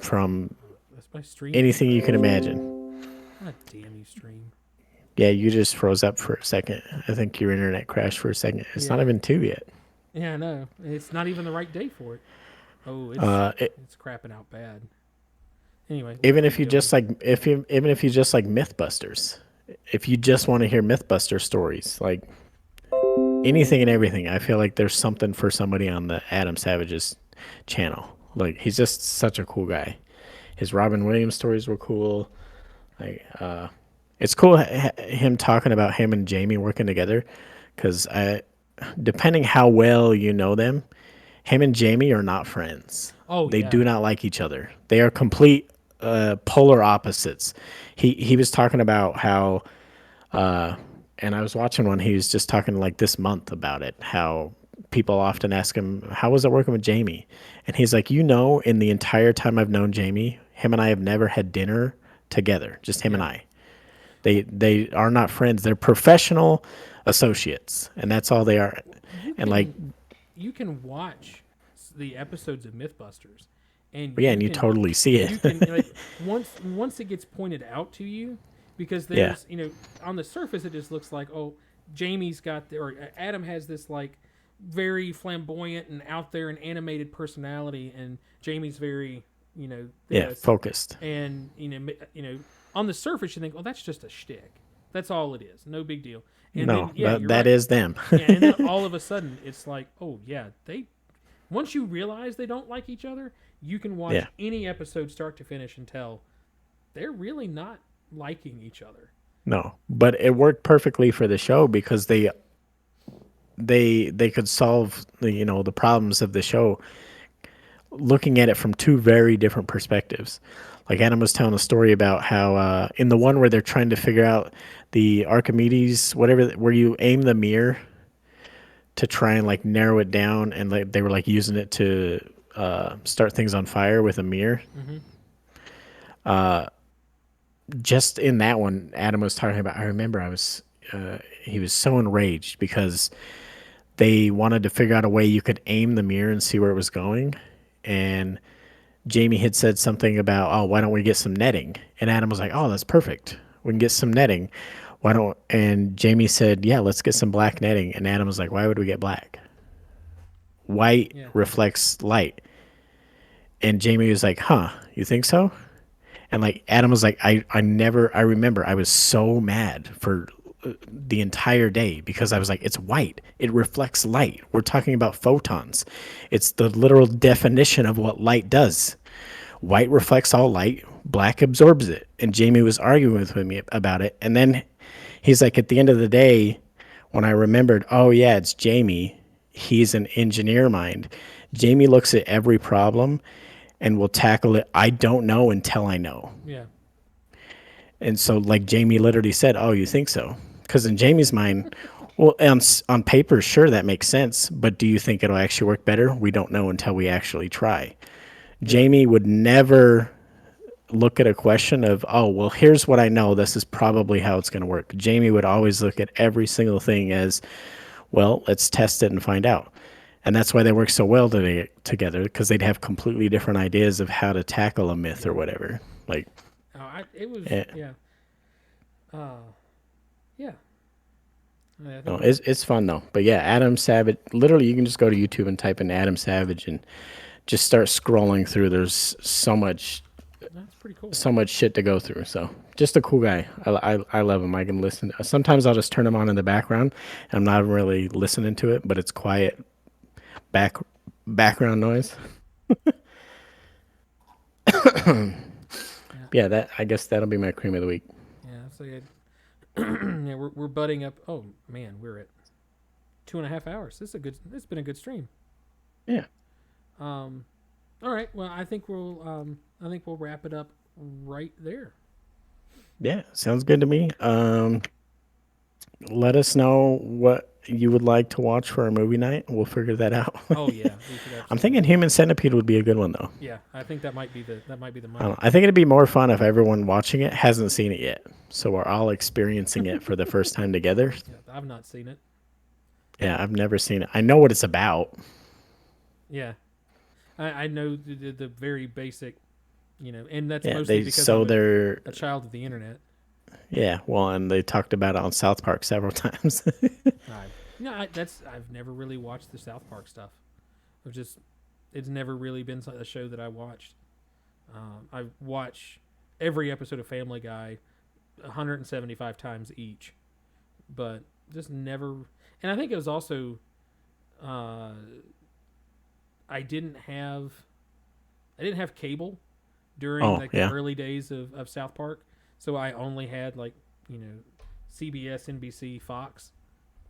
from That's my stream anything you crashed. can imagine. God damn you, stream. Yeah, you just froze up for a second. I think your internet crashed for a second. It's not Yeah, even 2 yet. yeah, I know. It's not even the right day for it. Oh, it's Uh, it, it's crapping out bad. Anyway, even keep if you going. just like even if you just like Mythbusters, if you just want to hear Mythbuster stories, like anything and everything, I feel like there's something for somebody on the Adam Savage's channel. Like he's just such a cool guy. His Robin Williams stories were cool. Like it's cool him talking about him and Jamie working together because I, depending how well you know them, him and Jamie are not friends. Oh They yeah, do not like each other. They are complete polar opposites. He was talking about how, and I was watching one. He was just talking like this month about it. How people often ask him, "How was it working with Jamie?" And he's like, in the entire time I've known Jamie, him and I have never had dinner together. Just him and yeah. I. They are not friends. They're professional associates, and that's all they are. Well, you And like, can watch the episodes of MythBusters, and yeah, and you totally see it. you can like once it gets pointed out to you, because Yeah, there's on the surface it just looks like, oh, Jamie's got or Adam has this like very flamboyant and out there and animated personality, and Jamie's very yeah, this, focused. and on the surface you think, oh, that's just a shtick. That's all it is. No big deal. And then No, yeah, you're that right. is them. Yeah, and then all of a sudden it's like, oh yeah, they once you realize they don't like each other, you can watch Yeah, any episode start to finish and tell they're really not liking each other. no, but it worked perfectly for the show because they could solve the problems of the show looking at it from two very different perspectives. Like Adam was telling a story about how in the one where they're trying to figure out the Archimedes, whatever, where you aim the mirror to try and like narrow it down, and like they were like using it to start things on fire with a mirror. Mm-hmm. Just in that one, Adam was talking about. I remember he was so enraged because they wanted to figure out a way you could aim the mirror and see where it was going, and Jamie had said something about, oh, why don't we get some netting? And Adam was like, oh, that's perfect. We can get some netting. Why don't? And Jamie said, yeah, let's get some black netting. And Adam was like, why would we get black? White Yeah. reflects light. And Jamie was like, huh, you think so? And like Adam was like, I remember I was so mad for the entire day because I was like, it's white. It reflects light. We're talking about photons. It's the literal definition of what light does. White reflects all light, black absorbs it. And Jamie was arguing with me about it. And then he's like, at the end of the day, when I remembered, oh, yeah, it's Jamie, he's an engineer mind. Jamie looks at every problem and will tackle it. I don't know until I know. Yeah. And so, like Jamie literally said, oh, you think so? Because in Jamie's mind, well, on paper, sure, that makes sense. But do you think it'll actually work better? We don't know until we actually try. Yeah. Jamie would never look at a question of, oh, well, here's what I know. This is probably how it's going to work. Jamie would always look at every single thing as, well, let's test it and find out. And that's why they work so well together because they'd have completely different ideas of how to tackle a myth or Yeah. whatever. Like, It was eh, yeah. Uh, yeah. I no, think it's fun though. But yeah, Adam Savage. Literally, you can just go to YouTube and type in Adam Savage and just start scrolling through. There's that's pretty cool. so much shit to go through. So just a cool guy. I love him. I can listen. Sometimes I'll just turn him on in the background. I'm not really listening to it, but it's quiet back background noise. Yeah. Yeah, that I guess that'll be my cream of the week. Yeah. So yeah, yeah, we're butting up. Oh man, we're at 2.5 hours. This is a good. This has been a good stream. Yeah, Um, all right. Well, I think we'll wrap it up right there. yeah, sounds good to me. Let us know what you would like to watch for our movie night. We'll figure that out. Oh yeah, we should I'm absolutely. thinking Human Centipede would be a good one though. Yeah, I think that might be the I don't know. money. I think it'd be more fun if everyone watching it hasn't seen it yet, so we're all experiencing it for the first time together. Yeah, I've not seen it. Yeah, I've never seen it. I know what it's about. Yeah, I know the very basic And that's Yeah, mostly they because I'm so they're a child of the internet. yeah, well, and they talked about it on South Park several times. I've never really watched the South Park stuff. I've just it's never really been a show that I watched. I watch every episode of Family Guy 175 times each, but just never. And I think it was also uh, I didn't have I didn't have cable during Oh, like the yeah. early days of South Park, so I only had like you know CBS, NBC, Fox.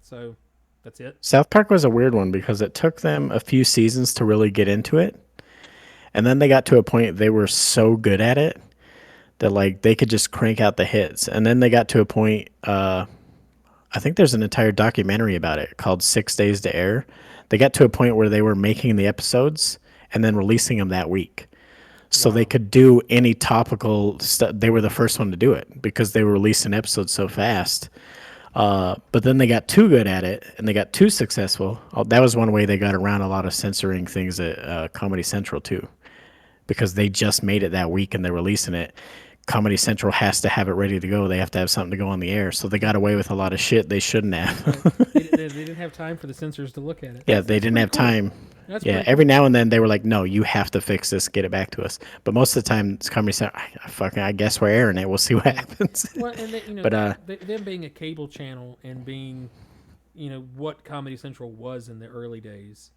So that's it. South Park was a weird one because it took them a few seasons to really get into it. And then they got to a point they were so good at it that like they could just crank out the hits. And then they got to a point I think there's an entire documentary about it called 6 Days to Air. They got to a point where they were making the episodes and then releasing them that week. So they Wow. could do any topical stuff. They were the first one to do it because they were releasing episodes so fast. But then they got too good at it and they got too successful. That was one way they got around a lot of censoring things at Comedy Central too, because they just made it that week and they're releasing it. Comedy Central has to have it ready to go. They have to have something to go on the air. So they got away with a lot of shit they shouldn't Right. have. They didn't have time for the censors to look at it. Yeah, they That's didn't pretty have cool. time. That's Yeah, pretty every cool. now and then they were like, "No, you have to fix this. Get it back to us." But most of the time, it's Comedy Central. I guess we're airing it. We'll see what Yeah. happens. Well, and But them being a cable channel and being what Comedy Central was in the early days.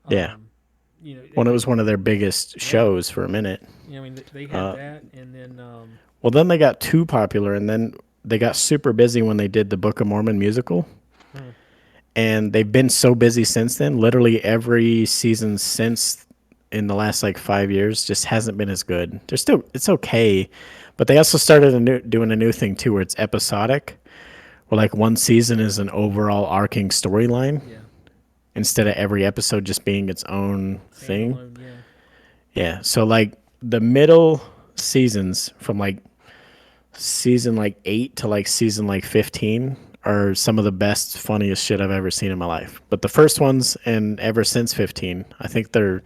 yeah, Um, when it was one of their biggest yeah. shows for a minute. I mean, they had that, and then Well, then they got too popular, and then they got super busy when they did the Book of Mormon musical. hmm, And they've been so busy since then. Literally every season since in the last like 5 years just hasn't been as good. They're still it's okay, but they also started doing a new thing too, where it's episodic, where like one season is an overall arcing storyline yeah, instead of every episode just being its own thing. standalone. Yeah. Yeah, so like the middle seasons from like season like 8 to like season like 15 are some of the best, funniest shit I've ever seen in my life. But the first ones and ever since 15, I think they're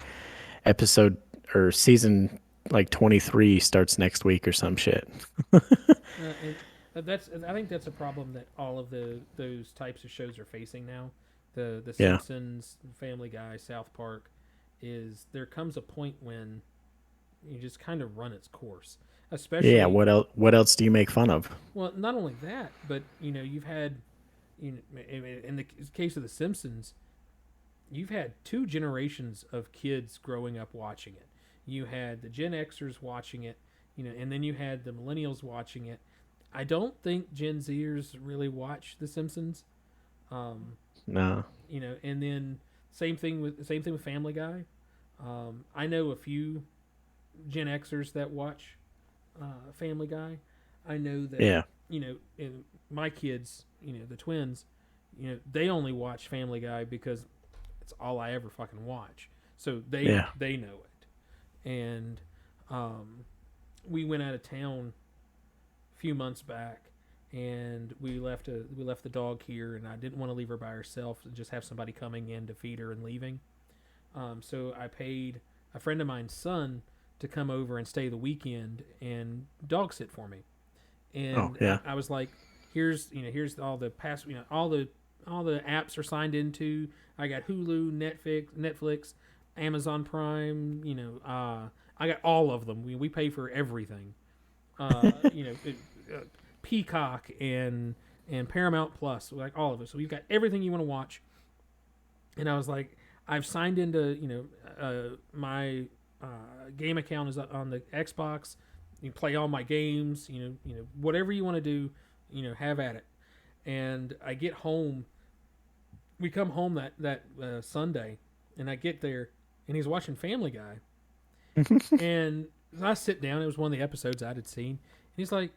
episode or season like 23 starts next week or some shit. And that's I think that's a problem that all of those types of shows are facing now. The Yeah. Simpsons, Family Guy, South Park, is there comes a point when you just kind of run its course. Yeah, Especially, what else do you make fun of? well, not only that, but you've had, in the case of the Simpsons, you've had two generations of kids growing up watching it. You had the Gen Xers watching it, and then you had the millennials watching it. I don't think Gen Zers really watch The Simpsons. Um, No. and then same thing with Family Guy. I know a few Gen Xers that watch Family Guy. I know that Yeah. in my kids, the twins, they only watch Family Guy because it's all I ever fucking watch. So they Yeah. they know it. And um, we went out of town a few months back, and we left the dog here, and I didn't want to leave her by herself and just have somebody coming in to feed her and leaving. So I paid a friend of mine's son to come over and stay the weekend and dog sit for me. Oh, And yeah. I was like, here's all the past, all the apps are signed into. I got Hulu, Netflix, Amazon Prime. I got all of them. We pay for everything. Uh, Peacock and Paramount Plus, like all of it. So we've got everything you want to watch. And I was like, I've signed into my game account is on the Xbox. You can play all my games. Whatever you want to do, have at it. And I get home. We come home that Sunday, and I get there, and he's watching Family Guy. And I sit down. It was one of the episodes I had seen. And he's like,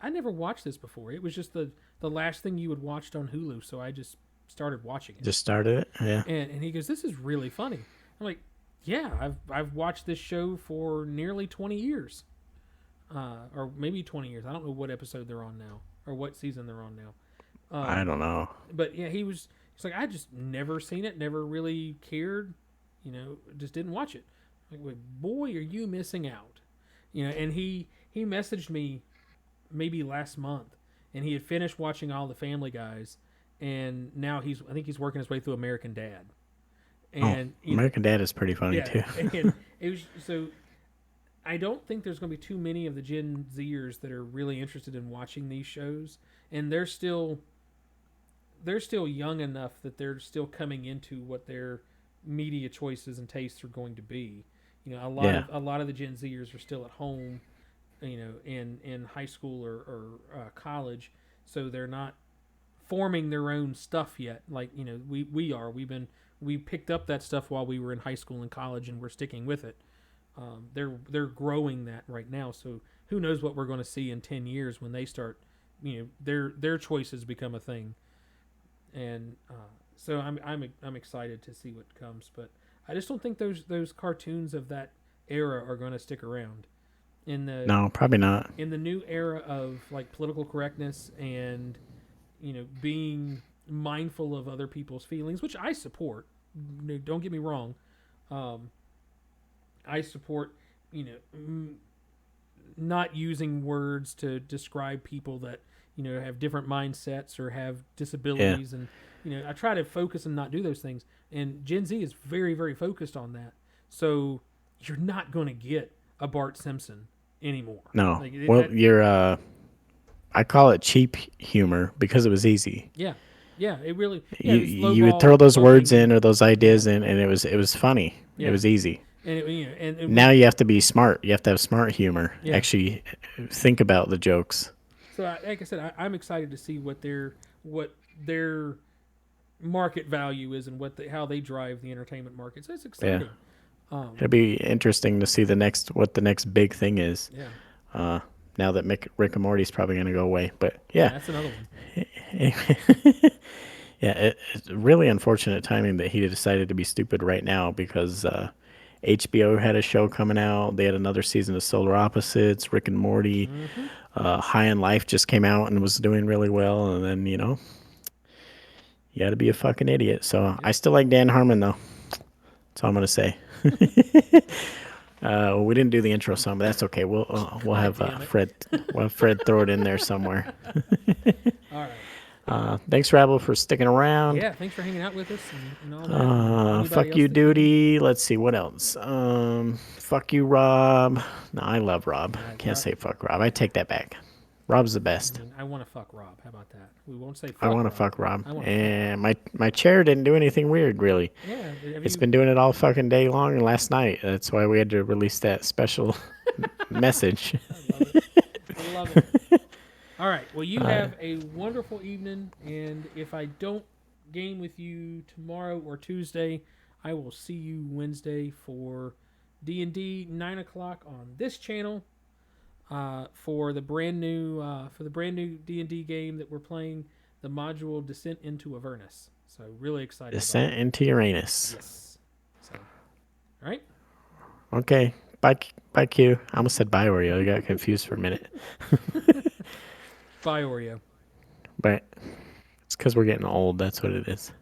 I never watched this before. It was just the last thing you had watched on Hulu, so I just started watching it. Just started it. Yeah. And he goes, "This is really funny." I'm like, "Yeah, I've watched this show for nearly 20 years, or maybe 20 years. I don't know what episode they're on now or what season they're on now." I Um, don't know. but yeah, he's like, "I just never seen it, never really cared, just didn't watch it." Like, boy, are you missing out? And he messaged me maybe last month, and he had finished watching all the Family Guys, and now I think he's working his way through American Dad, Oh, and American Dad is pretty funny yeah, too. and it was so. I don't think there's going to be too many of the Gen Zers that are really interested in watching these shows, and they're still young enough that they're still coming into what their media choices and tastes are going to be. Yeah. A lot of the Gen Zers are still at home, in high school or college, so they're not forming their own stuff yet. Like we are. We picked up that stuff while we were in high school and college, and we're sticking with it. They're growing that right now. So who knows what we're going to see in 10 years when they start, their choices become a thing. And so I'm excited to see what comes. But I just don't think those cartoons of that era are going to stick around in the No, probably not. in the new era of like political correctness and being mindful of other people's feelings, which I support. Don't get me wrong. Um, I support you know not using words to describe people that have different mindsets or have Yeah. disabilities, and I try to focus and not do those things. And Gen Z is very very focused on that. So you're not going to get a Bart Simpson anymore. No. Like Well, that. you're I call it cheap humor because it was easy. Yeah, yeah. It really. Yeah, You it was you would throw those low words in hanging. or those Yeah, ideas in, and it was funny. It yeah. was easy. And and Now we. you have to be smart. You have to have smart humor. Yeah. Actually, think about the jokes. So like I said, I'm excited to see what their market value is and how they drive the entertainment market. So it's Yeah, exciting. Um, it'll be interesting to see what the next big thing is. yeah, Uh, Now that Rick and Morty's probably gonna go away, but yeah, yeah, that's another one. yeah, it's really unfortunate timing that he decided to be stupid right now because HBO had a show coming out. They had another season of Solar Opposites, Rick and Morty. Mm-hmm. High in Life just came out and was doing really well, and then you got to be a fucking idiot. So Yep. I still like Dan Harmon though. That's all I'm gonna say. We didn't do the intro song, but that's okay. We'll God have damn it. Fred throw it in there somewhere. All right. Thanks, Rabble, for sticking around. Yeah. Thanks for hanging out with us and all that. And anybody Fuck else you, that couldn't. Duty. Let's see what else. Fuck you, Rob. No, I love Rob. Can't Rob, say fuck Rob. I take that back. Rob's the I best. mean, I want to fuck Rob. How about that? We won't say I fuck want to Rob. fuck Rob. I want to fuck Rob. And my chair didn't do anything weird, really. Yeah. Have It's you? been doing it all fucking day long and last night. That's why we had to release that special message. I love it. I love it. All right. Well, you have a wonderful evening, and if I don't game with you tomorrow or Tuesday, I will see you Wednesday for D&D 9 o'clock on this channel. For the brand new D&D game that we're playing, the module Descent into Avernus. So really excited about Descent that. into Uranus. Yes. So, all right. Okay. Bye, bye, Q. I almost said bye, Oreo. I got confused for a minute. Bye, Oreo. But it's because we're getting old. That's what it is.